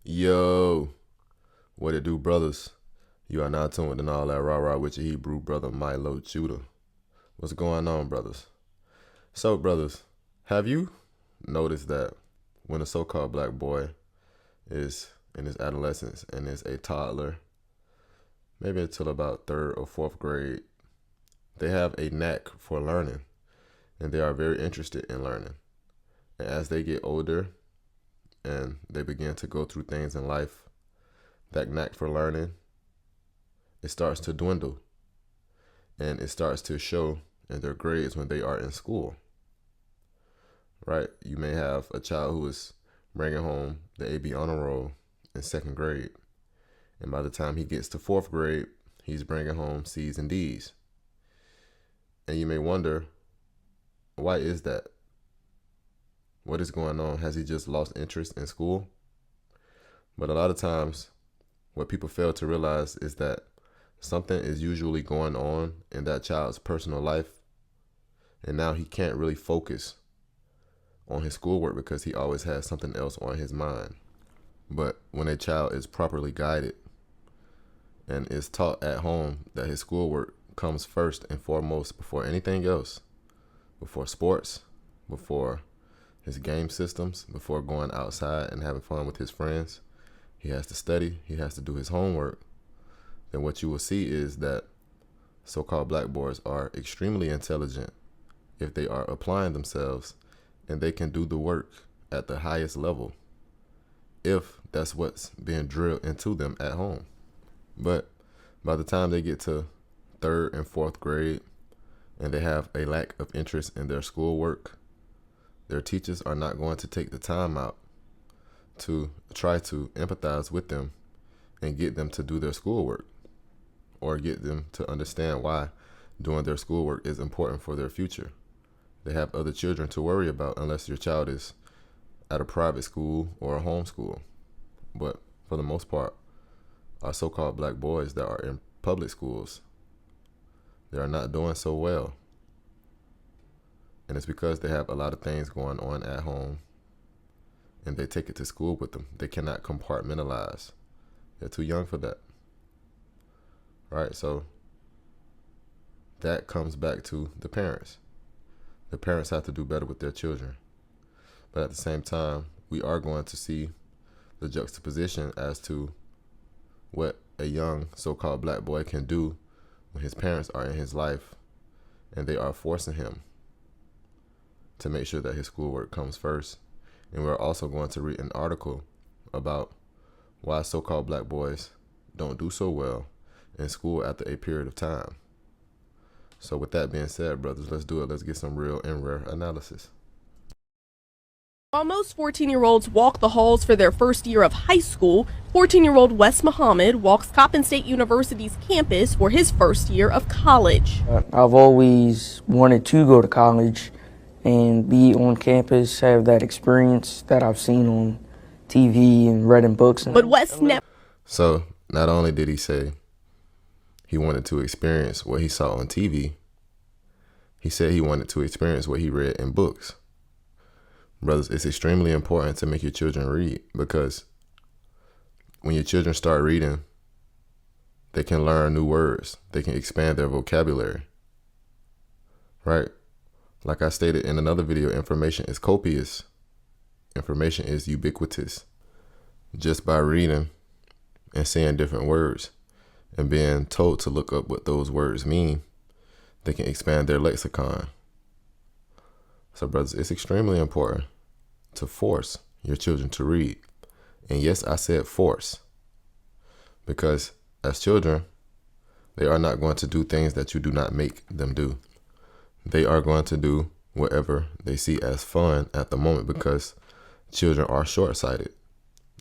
Yo, what it do, brothers? You are now tuned in all that R.A.R.A with your Hebrew brother Milo Judah. What's going on, brothers? So, brothers, have you noticed that when a so-called black boy is in his adolescence and is a toddler, maybe until about third or fourth grade, they have a knack for learning and they are very interested in learning. And as they get older and they begin to go through things in life, that knack for learning, it starts to dwindle and it starts to show in their grades when they are in school, right? You may have a child who is bringing home the A.B. honor roll in second grade, and by the time he gets to fourth grade, he's bringing home C's and D's. And you may wonder, why is that? What is going on? Has he just lost interest in school? But a lot of times, what people fail to realize is that something is usually going on in that child's personal life, and now he can't really focus on his schoolwork because he always has something else on his mind. But when a child is properly guided and is taught at home that his schoolwork comes first and foremost before anything else, before sports, before his game systems, before going outside and having fun with his friends, he has to study, he has to do his homework, then what you will see is that so-called black boys are extremely intelligent if they are applying themselves, and they can do the work at the highest level if that's what's being drilled into them at home. But by the time they get to third and fourth grade and they have a lack of interest in their schoolwork, their teachers are not going to take the time out to try to empathize with them and get them to do their schoolwork, or get them to understand why doing their schoolwork is important for their future. They have other children to worry about unless your child is at a private school or a homeschool. But for the most part, our so-called black boys that are in public schools, they are not doing so well. And it's because they have a lot of things going on at home and they take it to school with them. They cannot compartmentalize. They're too young for that. Right? So that comes back to the parents. The parents have to do better with their children. But at the same time, we are going to see the juxtaposition as to what a young so-called black boy can do when his parents are in his life and they are forcing him to make sure that his schoolwork comes first. And we're also going to read an article about why so-called black boys don't do so well in school after a period of time. So with that being said, brothers, let's do it. Let's get some real and rare analysis. While most 14-year-olds walk the halls for their first year of high school, 14-year-old Wes Muhammad walks Coppin State University's campus for his first year of college. I've always wanted to go to college and be on campus, have that experience that I've seen on TV and read in books. But Wes never. So not only did he say he wanted to experience what he saw on TV, he said he wanted to experience what he read in books. Brothers, it's extremely important to make your children read, because when your children start reading, they can learn new words. They can expand their vocabulary, right? Like I stated in another video, information is copious. Information is ubiquitous. Just by reading and seeing different words and being told to look up what those words mean, they can expand their lexicon. So brothers, it's extremely important to force your children to read. And yes, I said force, because as children, they are not going to do things that you do not make them do. They are going to do whatever they see as fun at the moment, because children are short-sighted,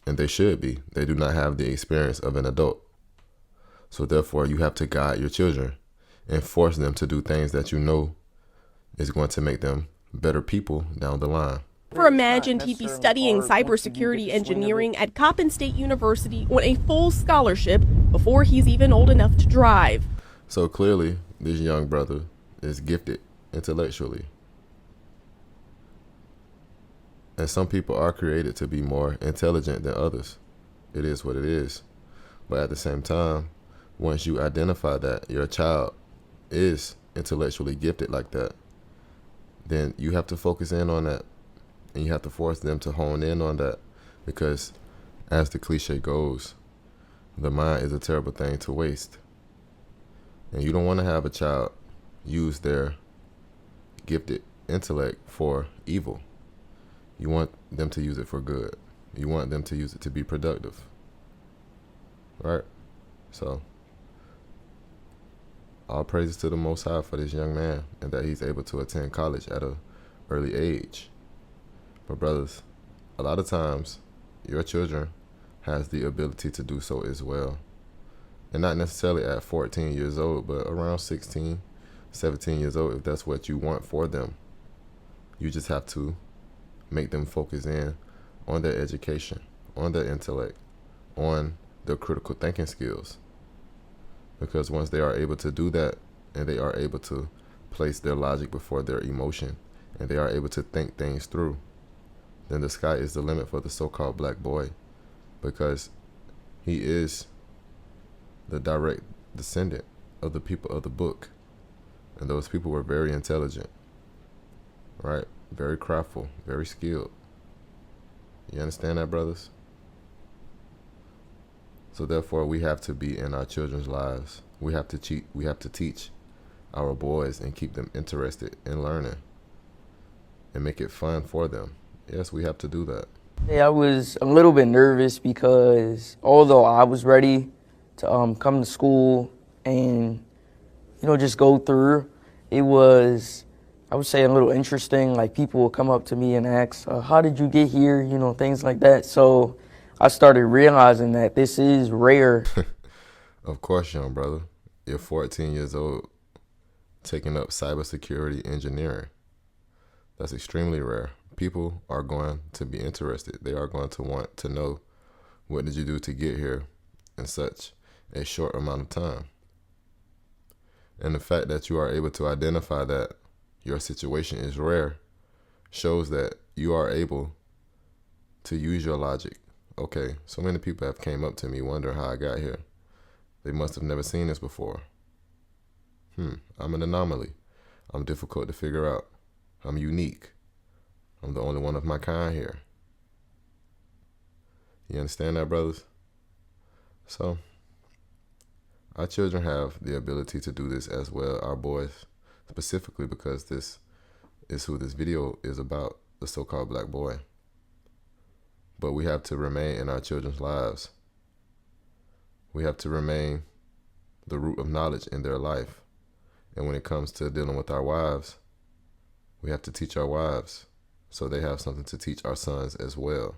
and they should be. They do not have the experience of an adult. So therefore, you have to guide your children and force them to do things that you know is going to make them better people down the line. Never imagined he'd be studying cybersecurity engineering at Coppin State University on a full scholarship before he's even old enough to drive. So clearly, this young brother is gifted intellectually. And some people are created to be more intelligent than others. it is what it is. But at the same time, once you identify that your child is intellectually gifted like that, then you have to focus in on that, and you have to force them to hone in on that, because as the cliche goes, the mind is a terrible thing to waste. And you don't want to have a child use their gifted intellect for evil. You want them to use it for good. You want them to use it to be productive. Right? So, all praises to the Most High for this young man and that he's able to attend college at an early age. But brothers, a lot of times your children has the ability to do so as well. And not necessarily at 14 years old, but around 16, 17 years old, if that's what you want for them. You just have to make them focus in on their education, on their intellect, on their critical thinking skills. Because once they are able to do that, and they are able to place their logic before their emotion, and they are able to think things through, then the sky is the limit for the so-called black boy, because he is the direct descendant of the people of the book. And those people were very intelligent, right? Very craftful, very skilled. You understand that, brothers? So therefore, we have to be in our children's lives. We have to teach our boys and keep them interested in learning and make it fun for them. Yes, we have to do that. Yeah, I was a little bit nervous because although I was ready to come to school and, just go through, it was, I would say, a little interesting. Like, people would come up to me and ask, how did you get here? Things like that. So I started realizing that this is rare. Of course, young brother. You're 14 years old, taking up cybersecurity engineering. That's extremely rare. People are going to be interested. They are going to want to know, what did you do to get here in such a short amount of time? And the fact that you are able to identify that your situation is rare shows that you are able to use your logic. Okay, so many people have came up to me wondering how I got here. They must have never seen this before. I'm an anomaly. I'm difficult to figure out. I'm unique. I'm the only one of my kind here. You understand that, brothers? So, our children have the ability to do this as well, our boys, specifically because this is who this video is about, the so-called black boy. But we have to remain in our children's lives. We have to remain the root of knowledge in their life. And when it comes to dealing with our wives, we have to teach our wives so they have something to teach our sons as well.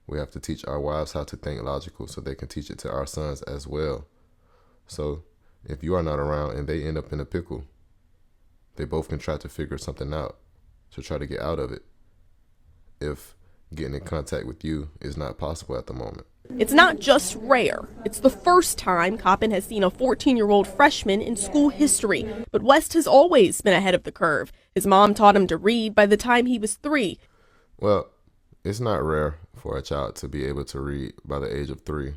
We have to teach our wives how to think logical so they can teach it to our sons as well. So if you are not around and they end up in a pickle, they both can try to figure something out to try to get out of it, if getting in contact with you is not possible at the moment. It's not just rare. It's the first time Coppin has seen a 14-year-old freshman in school history. But West has always been ahead of the curve. His mom taught him to read by the time he was 3. Well, it's not rare for a child to be able to read by the age of 3.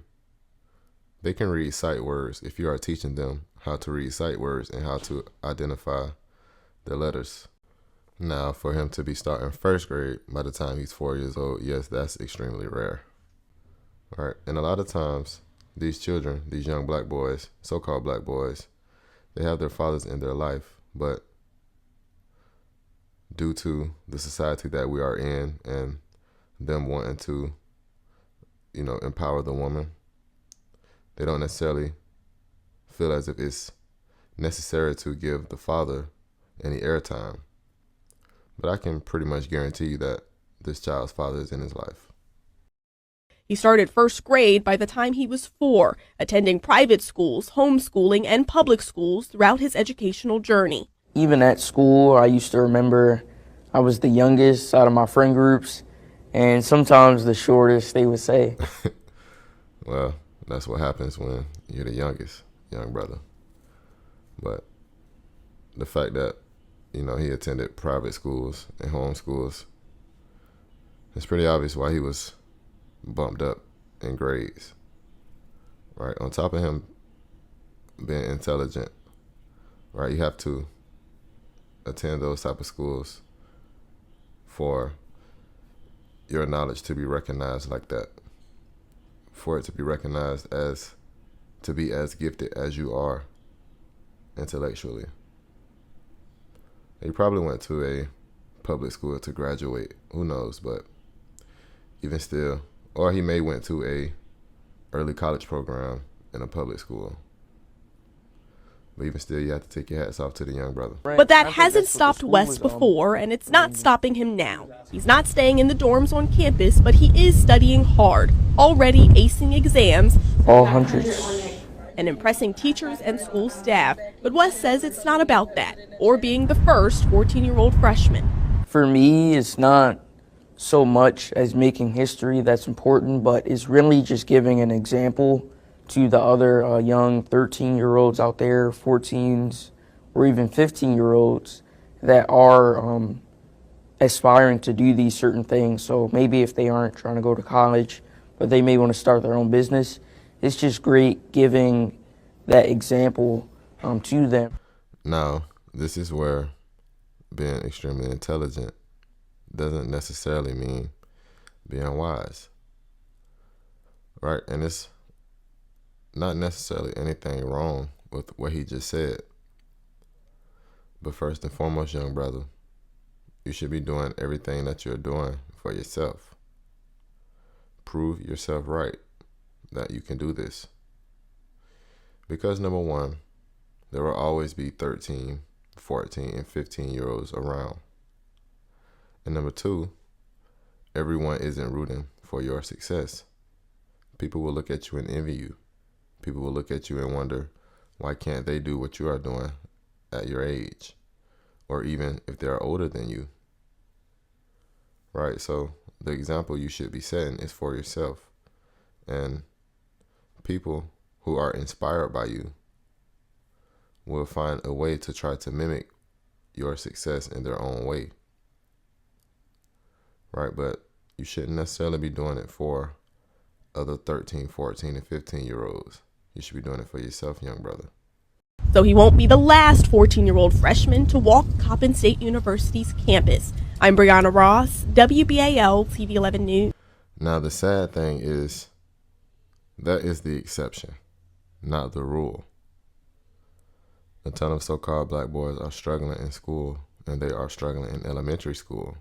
They can read sight words if you are teaching them how to read sight words and how to identify the letters. Now, for him to be starting first grade by the time he's 4 years old, yes, that's extremely rare. All right, and a lot of times, these children, these young black boys, so-called black boys, they have their fathers in their life, but due to the society that we are in and them wanting to, empower the woman, they don't necessarily feel as if it's necessary to give the father any airtime. But I can pretty much guarantee you that this child's father is in his life. He started first grade by the time he was 4, attending private schools, homeschooling, and public schools throughout his educational journey. Even at school, I used to remember I was the youngest out of my friend groups, and sometimes the shortest, they would say. Well, that's what happens when you're the youngest, young brother. But the fact that, he attended private schools and home schools, it's pretty obvious why he was bumped up in grades, right? On top of him being intelligent, right? You have to attend those type of schools for your knowledge to be recognized like that, for it to be recognized as to be as gifted as you are intellectually. He probably went to a public school to graduate, who knows, but even still, or he may went to a early college program in a public school. But even still, you have to take your hats off to the young brother. But that hasn't stopped Wes before, and it's not stopping him now. He's not staying in the dorms on campus, but he is studying hard, already acing exams, All hundreds. and impressing teachers and school staff. But Wes says it's not about that, or being the first 14-year-old freshman. For me, it's not so much as making history that's important, but it's really just giving an example to the other young 13-year-olds out there, 14s, or even 15-year-olds that are aspiring to do these certain things. So maybe if they aren't trying to go to college, but they may want to start their own business, it's just great giving that example to them. Now, this is where being extremely intelligent doesn't necessarily mean being wise, right? And it's not necessarily anything wrong with what he just said. But first and foremost, young brother, you should be doing everything that you're doing for yourself. Prove yourself right that you can do this. Because number one, there will always be 13, 14, and 15-year-olds around. And number two, everyone isn't rooting for your success. People will look at you and envy you. People will look at you and wonder, why can't they do what you are doing at your age? Or even if they're older than you. Right? So the example you should be setting is for yourself. And people who are inspired by you will find a way to try to mimic your success in their own way. Right? But you shouldn't necessarily be doing it for other 13, 14, and 15-year-olds. You should be doing it for yourself, young brother. So he won't be the last 14-year-old freshman to walk Coppin State University's campus. I'm Brianna Ross, WBAL TV 11 News. Now, the sad thing is that is the exception, not the rule. A ton of so-called black boys are struggling in school, and they are struggling in elementary school.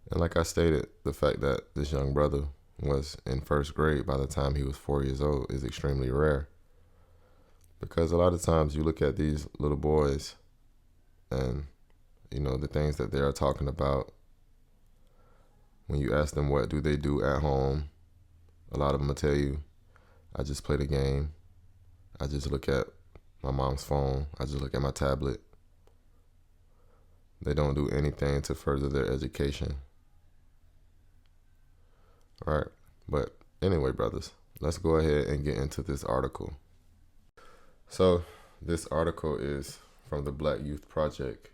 And like I stated, the fact that this young brother was in first grade by the time he was 4 years old is extremely rare. Because a lot of times you look at these little boys and, you know, the things that they are talking about. When you ask them what do they do at home, a lot of them will tell you, I just play the game. I just look at my mom's phone. I just look at my tablet. They don't do anything to further their education. All right. But anyway, brothers, let's go ahead and get into this article. So this article is from the Black Youth Project,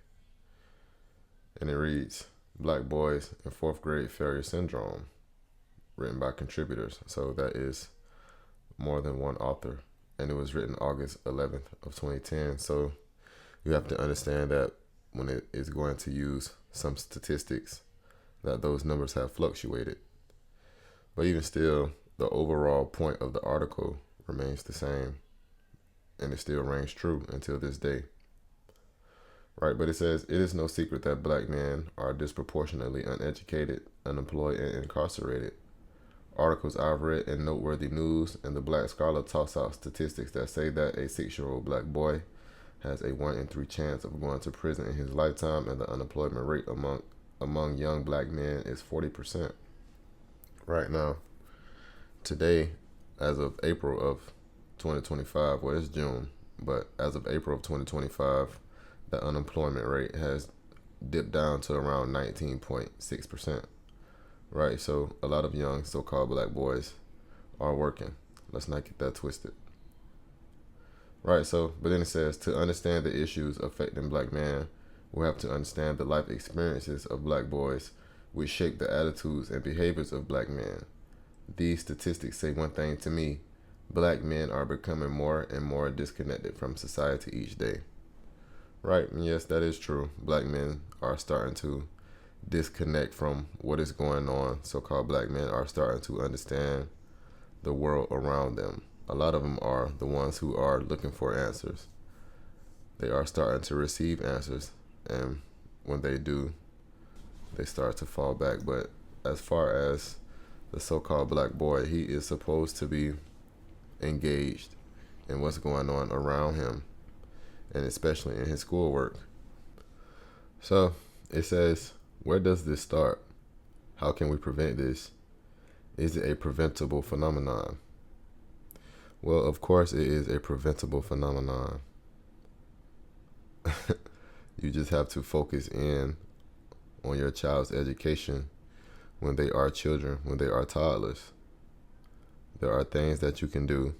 and it reads, Black Boys in 4th Grade Failure Syndrome, written by contributors. So that is more than one author, and it was written August 11th of 2010. So you have to understand that when it is going to use some statistics, that those numbers have fluctuated. But even still, the overall point of the article remains the same, and it still rings true until this day. Right, but it says, it is no secret that black men are disproportionately uneducated, unemployed, and incarcerated. Articles I've read in Noteworthy News and the Black Scholar toss out statistics that say that a 6-year-old black boy has a 1 in 3 chance of going to prison in his lifetime, and the unemployment rate among young black men is 40%. Right now, today, as of April of 2025, well, it's June, but as of April of 2025, the unemployment rate has dipped down to around 19.6%. Right, so a lot of young so-called black boys are working. Let's not get that twisted. Right, so, but then it says, to understand the issues affecting black men, we have to understand the life experiences of black boys, which shape the attitudes and behaviors of black men. these statistics say one thing to me: black men are becoming more and more disconnected from society each day. Right? And yes, that is true. Black men are starting to disconnect from what is going on. So-called black men are starting to understand the world around them. A lot of them are the ones who are looking for answers. They are starting to receive answers, and when they do, they start to fall back. But as far as the so-called black boy, he is supposed to be engaged in what's going on around him, and especially in his schoolwork. So it says, where does this start? How can we prevent this? Is it a preventable phenomenon? Well, of course it is a preventable phenomenon. You just have to focus in on your child's education when they are children, when they are toddlers. There are things that you can do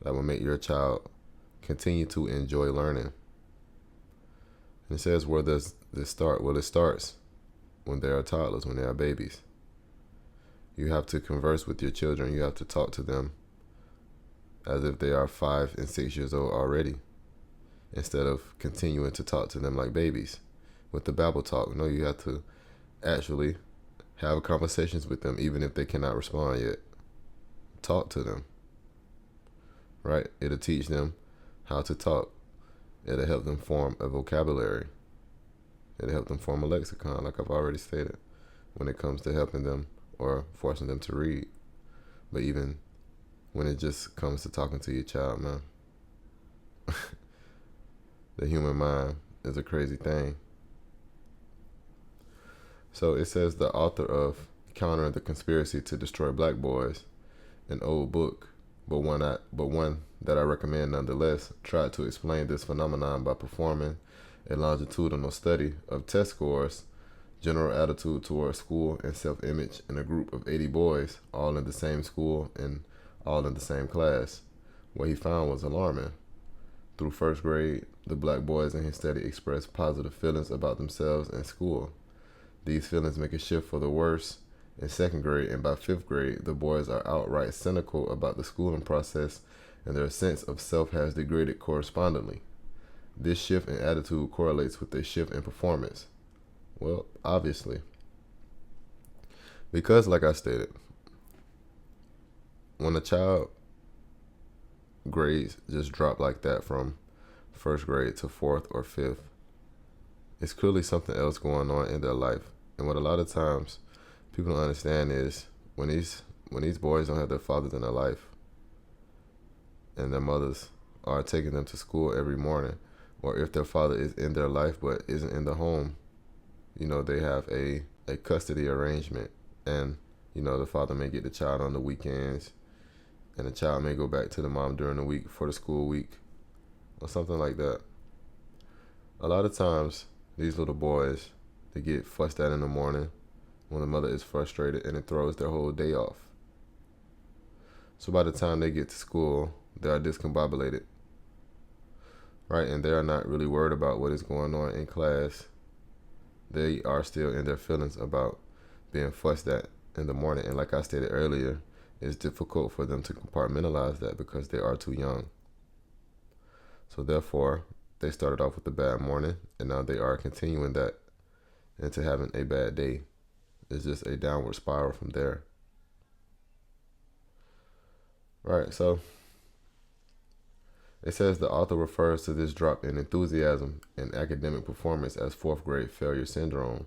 that will make your child continue to enjoy learning. And it says, where does this start? Well, it starts when they are toddlers, when they are babies. You have to converse with your children. You have to talk to them as if they are 5 and 6 years old already, instead of continuing to talk to them like babies with the babble talk. No, you have to actually have conversations with them, even if they cannot respond yet. Talk to them, right? It'll teach them how to talk. It'll help them form a vocabulary. It'll help them form a lexicon, like I've already stated, when it comes to helping them or forcing them to read. But even when it just comes to talking to your child, man, the human mind is a crazy thing. So it says the author of Countering the Conspiracy to Destroy Black Boys, an old book, but one that I recommend nonetheless, tried to explain this phenomenon by performing a longitudinal study of test scores, general attitude towards school, and self-image in a group of 80 boys, all in the same school and all in the same class. What he found was alarming. Through first grade, the black boys in his study expressed positive feelings about themselves and school. These feelings make a shift for the worse in second grade, and by fifth grade, the boys are outright cynical about the schooling process, and their sense of self has degraded correspondingly. This shift in attitude correlates with a shift in performance. Well, obviously. Because, like I stated, when a child grades just drop like that from first grade to fourth or fifth, it's clearly something else going on in their life. And what a lot of times people don't understand is when these boys don't have their fathers in their life, and their mothers are taking them to school every morning, or if their father is in their life but isn't in the home, they have a custody arrangement, and the father may get the child on the weekends, and the child may go back to the mom during the week for the school week or something like that. A lot of times these little boys, they get fussed at in the morning when the mother is frustrated, and it throws their whole day off. So by the time they get to school, they are discombobulated, right? And they are not really worried about what is going on in class. They are still in their feelings about being fussed at in the morning. And like I stated earlier, it's difficult for them to compartmentalize that because they are too young. So therefore, they started off with a bad morning, and now they are continuing that into having a bad day. It's just a downward spiral from there. Right, so it says the author refers to this drop in enthusiasm and academic performance as fourth grade failure syndrome,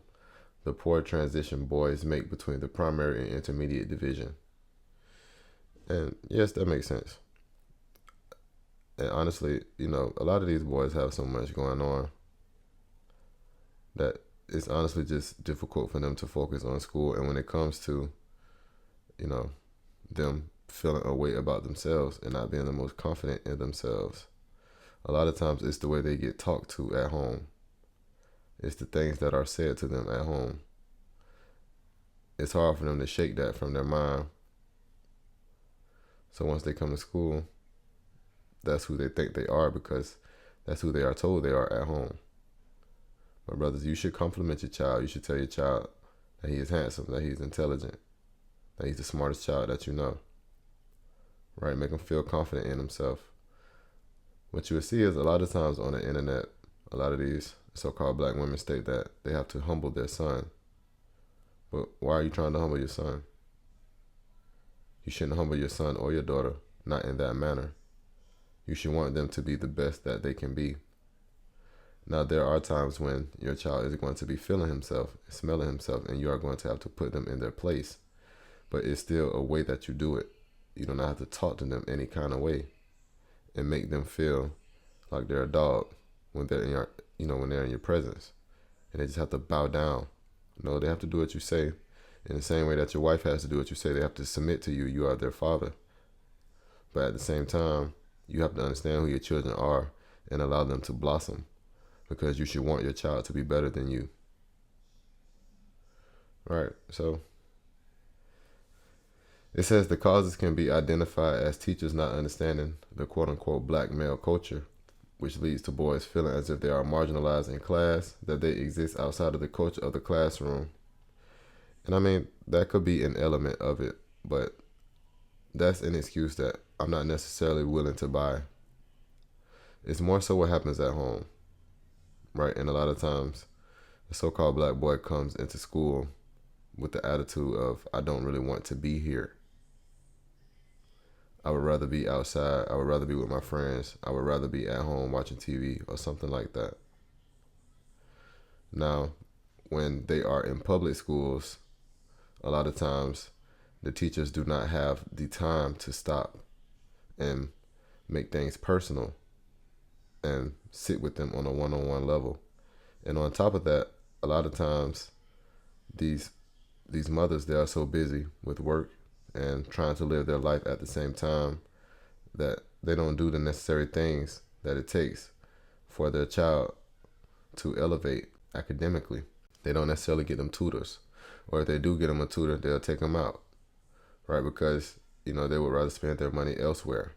the poor transition boys make between the primary and intermediate division. And yes, that makes sense. And honestly, a lot of these boys have so much going on that it's honestly just difficult for them to focus on school. And when it comes to, them feeling a way about themselves and not being the most confident in themselves, a lot of times it's the way they get talked to at home. It's the things that are said to them at home. It's hard for them to shake that from their mind. So once they come to school, that's who they think they are because that's who they are told they are at home. My brothers, you should compliment your child. You should tell your child that he is handsome, that he is intelligent, that he's the smartest child that you know, right? Make him feel confident in himself. What you will see is a lot of times on the internet, a lot of these so-called black women state that they have to humble their son. But why are you trying to humble your son? You shouldn't humble your son or your daughter, not in that manner. You should want them to be the best that they can be. Now, there are times when your child is going to be feeling himself, smelling himself, and you are going to have to put them in their place. But it's still a way that you do it. You do not have to talk to them any kind of way and make them feel like they're a dog when they're in your, when they're in your presence, and they just have to bow down. No, they have to do what you say. In the same way that your wife has to do what you say, they have to submit to you. You are their father. But at the same time, you have to understand who your children are and allow them to blossom, because you should want your child to be better than you. Right, so it says the causes can be identified as teachers not understanding the quote-unquote black male culture, which leads to boys feeling as if they are marginalized in class, that they exist outside of the culture of the classroom. And I mean, that could be an element of it, but that's an excuse that I'm not necessarily willing to buy. It's more so what happens at home, right? And a lot of times, the so-called black boy comes into school with the attitude of, I don't really want to be here. I would rather be outside. I would rather be with my friends. I would rather be at home watching TV or something like that. Now, when they are in public schools, a lot of times the teachers do not have the time to stop and make things personal and sit with them on a one-on-one level. And on top of that, a lot of times these mothers, they are so busy with work and trying to live their life at the same time that they don't do the necessary things that it takes for their child to elevate academically. They don't necessarily get them tutors, or if they do get them a tutor, they'll take them out, right? Because they would rather spend their money elsewhere.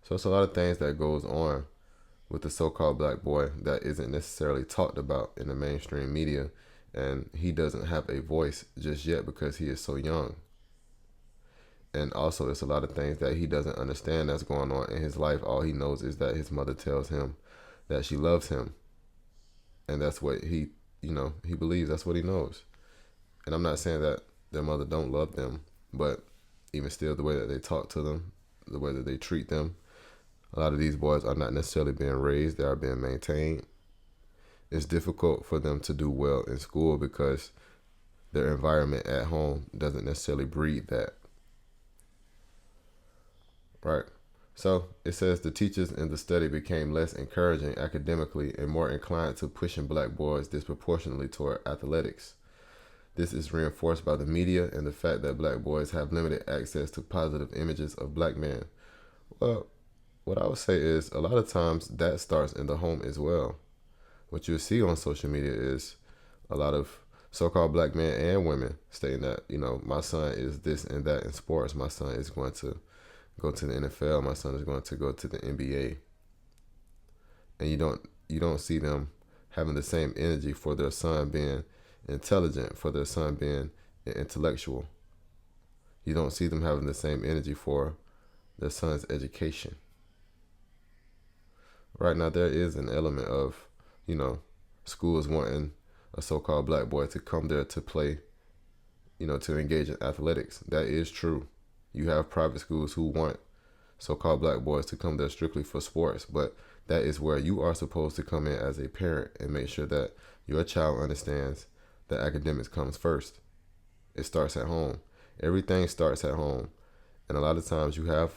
So it's a lot of things that goes on with the so-called black boy that isn't necessarily talked about in the mainstream media, and he doesn't have a voice just yet because he is so young. And also, there's a lot of things that he doesn't understand that's going on in his life. All he knows is that his mother tells him that she loves him, and that's what he believes. That's what he knows. And I'm not saying that their mother don't love them, but even still, the way that they talk to them, the way that they treat them, a lot of these boys are not necessarily being raised. They are being maintained. It's difficult for them to do well in school because their environment at home doesn't necessarily breed that. Right. So it says the teachers in the study became less encouraging academically and more inclined to pushing black boys disproportionately toward athletics. This is reinforced by the media and the fact that black boys have limited access to positive images of black men. Well, what I would say is a lot of times that starts in the home as well. What you'll see on social media is a lot of so-called black men and women stating that, my son is this and that in sports. My son is going to go to the NFL. My son is going to go to the NBA. And you don't see them having the same energy for their son being intelligent, for their son being an intellectual. You don't see them having the same energy for their son's education. Right now, there is an element of, schools wanting a so-called black boy to come there to play, to engage in athletics. That is true. You have private schools who want so-called black boys to come there strictly for sports, but that is where you are supposed to come in as a parent and make sure that your child understands that academics comes first. It starts at home. Everything starts at home. And a lot of times you have,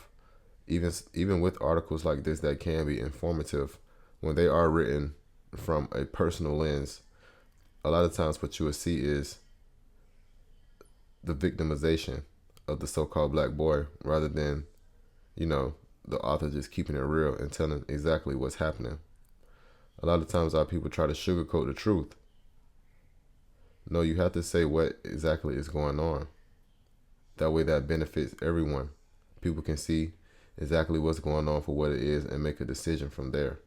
even with articles like this that can be informative, when they are written from a personal lens, a lot of times what you will see is the victimization of the so-called black boy rather than, the author just keeping it real and telling exactly what's happening. A lot of times our people try to sugarcoat the truth. No, you have to say what exactly is going on. That way that benefits everyone. People can see exactly what's going on for what it is and make a decision from there.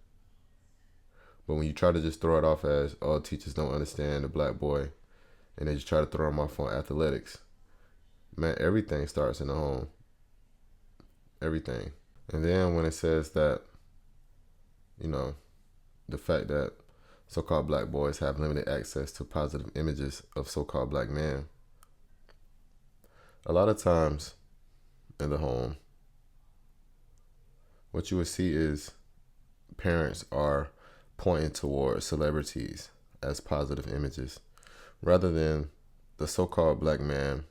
But when you try to just throw it off as, teachers don't understand the black boy, and they just try to throw him off on athletics, Man, everything starts in the home. Everything. And then when it says that, you know, the fact that so-called black boys have limited access to positive images of so-called black men, a lot of times in the home, what you would see is parents are pointing towards celebrities as positive images rather than the so-called black man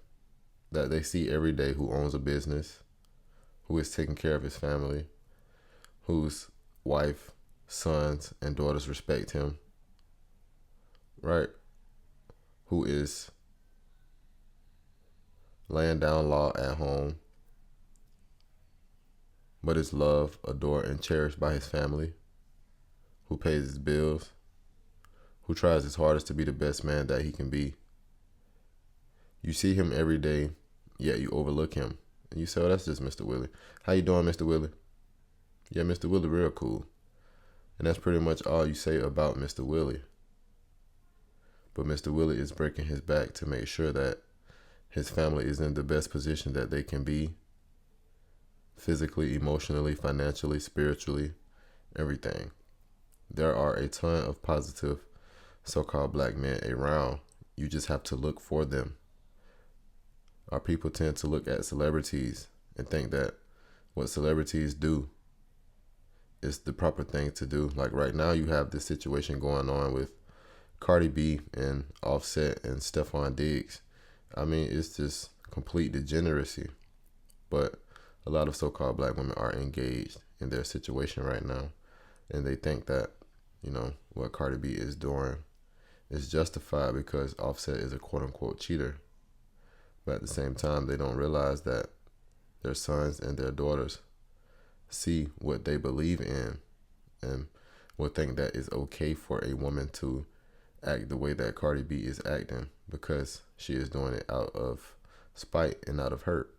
that they see every day who owns a business, who is taking care of his family, whose wife, sons, and daughters respect him, right? Who is laying down law at home, but is loved, adored, and cherished by his family, who pays his bills, who tries his hardest to be the best man that he can be. You see him every day, yet you overlook him. And you say, oh, that's just Mr. Willie. How you doing, Mr. Willie? Yeah, Mr. Willie real cool. And that's pretty much all you say about Mr. Willie. But Mr. Willie is breaking his back to make sure that his family is in the best position that they can be, physically, emotionally, financially, spiritually, everything. There are a ton of positive so-called black men around. You just have to look for them. Our people tend to look at celebrities and think that what celebrities do is the proper thing to do. Like right now, you have this situation going on with Cardi B and Offset and Stephon Diggs. I mean, it's just complete degeneracy. But a lot of so-called black women are engaged in their situation right now. And they think that, what Cardi B is doing is justified because Offset is a quote-unquote cheater. But at the same time, they don't realize that their sons and their daughters see what they believe in and will think that it's okay for a woman to act the way that Cardi B is acting because she is doing it out of spite and out of hurt.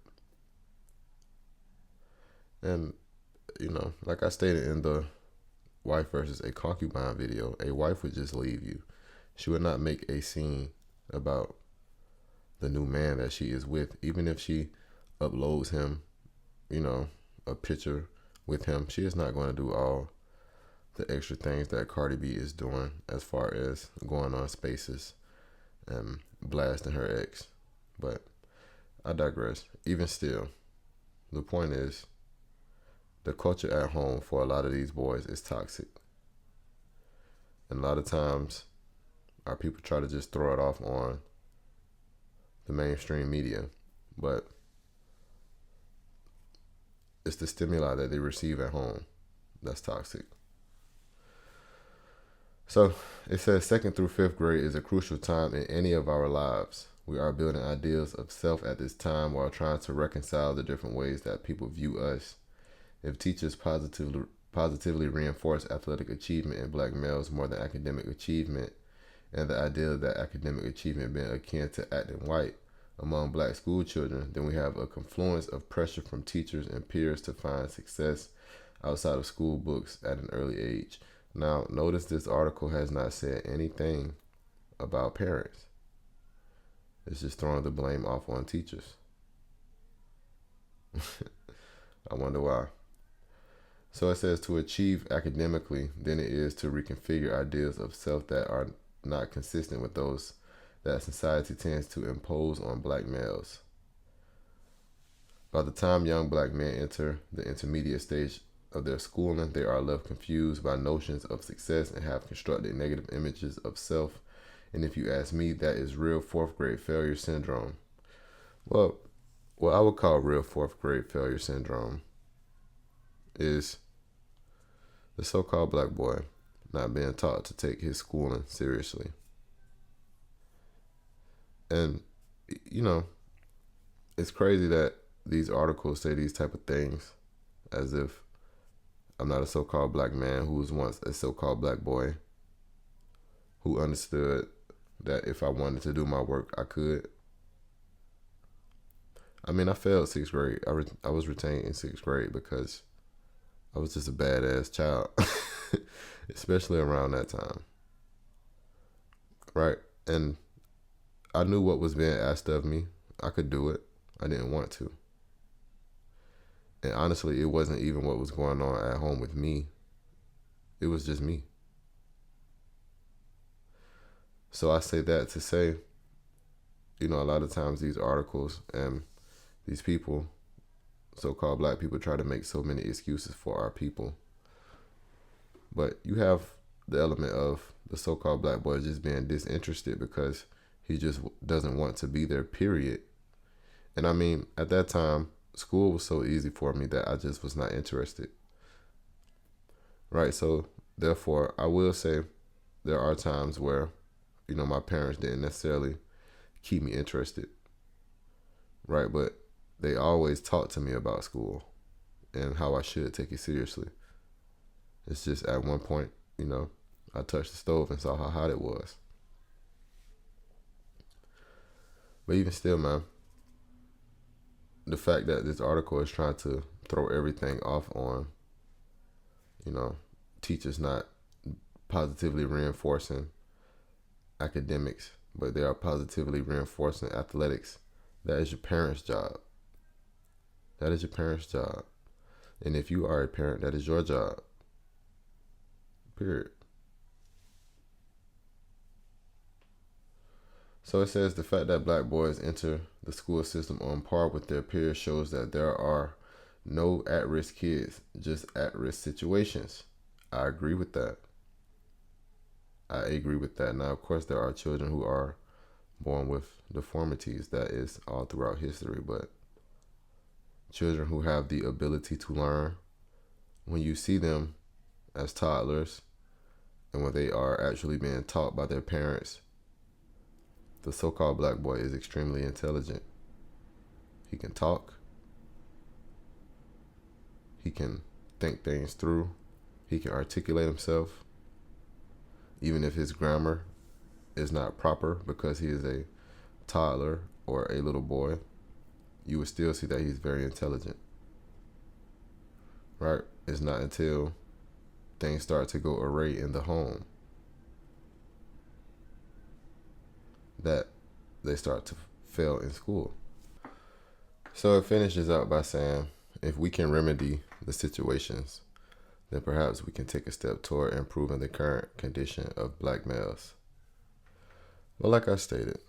And, like I stated in the wife versus a concubine video, a wife would just leave you. She would not make a scene about the new man that she is with, even if she uploads him, a picture with him. She is not going to do all the extra things that Cardi B is doing as far as going on spaces and blasting her ex. But I digress. Even still, the point is, the culture at home for a lot of these boys is toxic. And a lot of times, our people try to just throw it off on the mainstream media. But it's the stimuli that they receive at home that's toxic. So it says 2nd through 5th grade is a crucial time in any of our lives. We are building ideals of self at this time while trying to reconcile the different ways that people view us. If teachers positively reinforce athletic achievement in black males more than academic achievement, and the idea that academic achievement being akin to acting white among black school children, then we have a confluence of pressure from teachers and peers to find success outside of school books at an early age. Now, notice this article has not said anything about parents. It's just throwing the blame off on teachers. I wonder why. So it says to achieve academically, then it is to reconfigure ideas of self that are not consistent with those that society tends to impose on black males. By the time young black men enter the intermediate stage of their schooling, they are left confused by notions of success and have constructed negative images of self. And if you ask me, that is real 4th grade failure syndrome. Well, what I would call real 4th grade failure syndrome is the so-called black boy not being taught to take his schooling seriously. And, it's crazy that these articles say these type of things as if I'm not a so-called black man who was once a so-called black boy who understood that if I wanted to do my work, I could. I mean, I failed 6th grade. I was retained in 6th grade because I was just a badass child, especially around that time. Right? And I knew what was being asked of me. I could do it. I didn't want to. And honestly, it wasn't even what was going on at home with me. It was just me. So I say that to say, a lot of times these articles and these people, so-called black people, try to make so many excuses for our people. But you have the element of the so-called black boy just being disinterested because he just doesn't want to be there, period. And I mean, at that time, school was so easy for me that I just was not interested. Right? So therefore, I will say there are times where, my parents didn't necessarily keep me interested. Right? But they always talked to me about school and how I should take it seriously. It's just at one point, I touched the stove and saw how hot it was. But even still, man, the fact that this article is trying to throw everything off on, teachers not positively reinforcing academics, but they are positively reinforcing athletics. That is your parents' job. That is your parents' job. And if you are a parent, that is your job. Period. So it says the fact that black boys enter the school system on par with their peers shows that there are no at-risk kids, just at-risk situations. I agree with that. Now, of course, there are children who are born with deformities. That is all throughout history. But children who have the ability to learn, when you see them as toddlers and when they are actually being taught by their parents, the so-called black boy is extremely intelligent. He can talk. He can think things through. He can articulate himself. Even if his grammar is not proper because he is a toddler or a little boy, you would still see that he's very intelligent. Right? It's not until things start to go array in the home that they start to fail in school. So it finishes out by saying, if we can remedy the situations, then perhaps we can take a step toward improving the current condition of black males. Well, like I stated,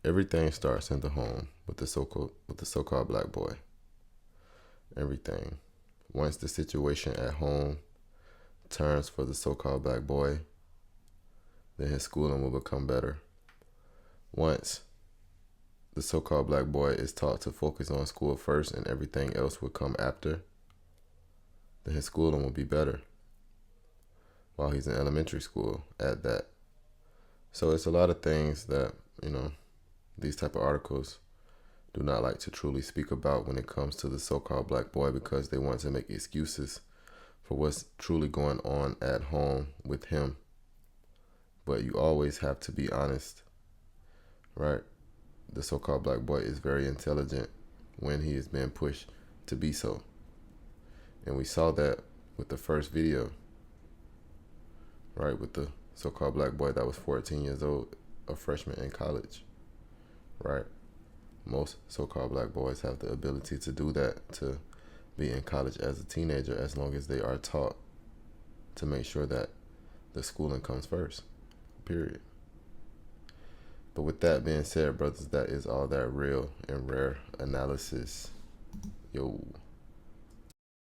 everything starts in the home with the so-called black boy. Everything. Once the situation at home turns for the so-called black boy, then his schooling will become better. Once the so-called black boy is taught to focus on school first and everything else will come after, then his schooling will be better while he's in elementary school at that. So it's a lot of things that, these type of articles do not like to truly speak about when it comes to the so-called black boy, because they want to make excuses for what's truly going on at home with him. But you always have to be honest, right? The so-called black boy is very intelligent when he is being pushed to be so. And we saw that with the first video, right? With the so-called black boy that was 14 years old, a freshman in college, right? Most so-called black boys have the ability to do that, to be in college as a teenager, as long as they are taught to make sure that the schooling comes first, period. But with that being said, brothers, that is all that real and rare analysis. Yo.